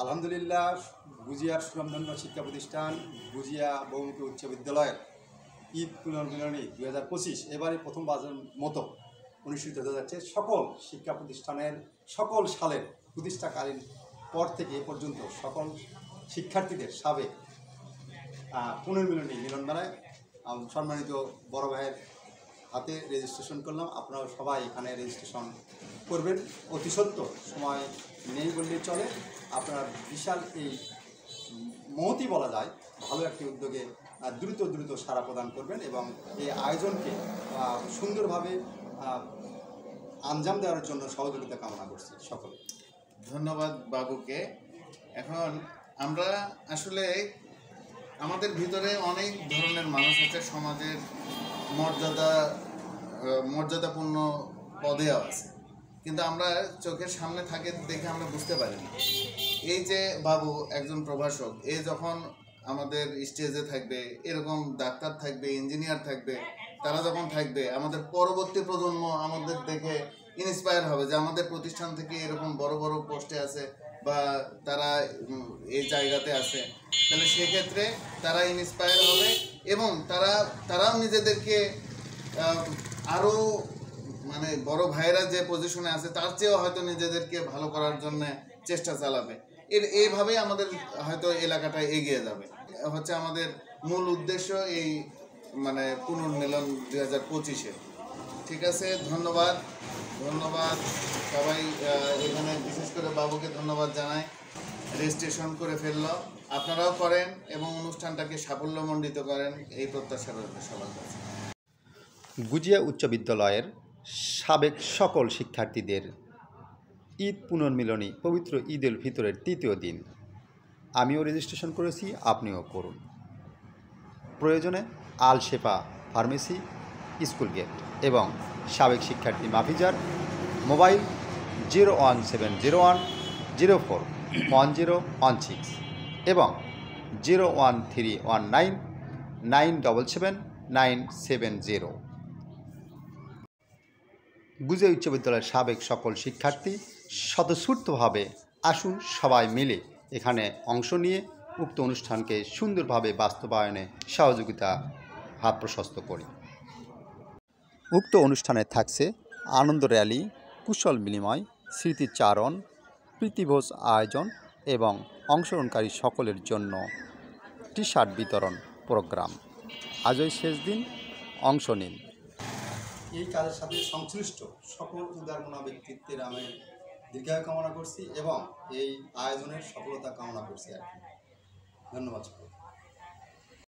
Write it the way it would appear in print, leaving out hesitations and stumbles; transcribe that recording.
আলহামদুলিল্লাহ গুজিয়ার সুনামধন্য শিক্ষা প্রতিষ্ঠান গুজিয়া বহুমুখী উচ্চ বিদ্যালয়ের ঈদ পুনর্মিলনী 2025 এবারে প্রথমবারের মতো অনুষ্ঠিত হতে যাচ্ছে। সকল শিক্ষা প্রতিষ্ঠানের সকল সালের প্রতিষ্ঠাকালীন পর থেকে এ পর্যন্ত সকল শিক্ষার্থীদের সাবেক পুনর্মিলনী মিলনমেলায় সম্মানিত বড় ভাইয়ের হাতে রেজিস্ট্রেশন করলাম। আপনারা সবাই এখানে রেজিস্ট্রেশন করবেন। অতি সত্ত্বর সময় নেই বললেই চলে। আপনারা বিশাল এই মহতি বলা যায় ভালো একটি উদ্যোগে দ্রুত সাড়া প্রদান করবেন এবং এই আয়োজনকে সুন্দরভাবে আঞ্জাম দেওয়ার জন্য সহযোগিতা কামনা করছি সকলে। ধন্যবাদ বাবুকে। এখন আমরা আসলে আমাদের ভিতরে অনেক ধরনের মানুষ আছে, সমাজের মর্যাদাপূর্ণ পদেও আছে, কিন্তু আমরা চোখের সামনে থাকে দেখে আমরা বুঝতে পারি না। এই যে বাবু একজন প্রভাষক, এ যখন আমাদের স্টেজে থাকবে, এরকম ডাক্তার থাকবে, ইঞ্জিনিয়ার থাকবে, তারা যখন থাকবে আমাদের পরবর্তী প্রজন্ম আমাদের দেখে ইন্সপায়ার হবে যে আমাদের প্রতিষ্ঠান থেকে এরকম বড় বড় পোস্টে আছে বা তারা এই জায়গাতে আছে। তাহলে সেক্ষেত্রে তারা ইন্সপায়ার হবে এবং তারাও নিজেদেরকে আরও মানে বড় ভাইয়েরা যে পজিশনে আছে তার চেয়েও হয়তো নিজেদেরকে ভালো করার জন্য চেষ্টা চালাবে। এইভাবেই আমাদের হয়তো এলাকাটা এগিয়ে যাবে। হচ্ছে আমাদের মূল উদ্দেশ্য এই মানে পুনর্মিলন 2025-এ। ঠিক আছে, ধন্যবাদ সবাই। এখানে বিশেষ করে বাবুকে ধন্যবাদ জানাই, রেজিস্ট্রেশন করে ফেললো। আপনারাও করেন এবং অনুষ্ঠানটাকে সাফল্যমণ্ডিত করেন, এই প্রত্যাশা রয়েছে সবার কাছে। গুজিয়া উচ্চ বিদ্যালয়ের সাবেক সকল শিক্ষার্থীদের ঈদ পুনর্মিলনী পবিত্র ঈদ উল ফিতরের তৃতীয় দিন। আমিও রেজিস্ট্রেশন করেছি, আপনিও করুন। প্রয়োজনে আল শেফা ফার্মেসি, স্কুল গেট এবং সাবেক শিক্ষার্থী মাফিজার মোবাইল 01701041016 এবং 01319977970। গুজিয়া উচ্চ বিদ্যালয়ের সাবেক সকল শিক্ষার্থী স্বতঃস্ফূর্তভাবে আসুন, সবাই মিলে এখানে অংশ নিয়ে উক্ত অনুষ্ঠানকে সুন্দরভাবে বাস্তবায়নে সহযোগিতা হাত প্রশস্ত করি। উক্ত অনুষ্ঠানে থাকছে আনন্দ র্যালি, কুশল বিনিময়, স্মৃতিচারণ, প্রীতিভোজ আয়োজন এবং অংশগ্রহণকারী সকলের জন্য টি শার্ট বিতরণ প্রোগ্রাম। আজই শেষ দিন, অংশ নিন। এই কাজের সাথে সংশ্লিষ্ট সকল উদারমনা ব্যক্তিত্বের আমি দীর্ঘায়ু কামনা করছি এবং এই আয়োজনের সফলতা কামনা করছি আর কি। ধন্যবাদ।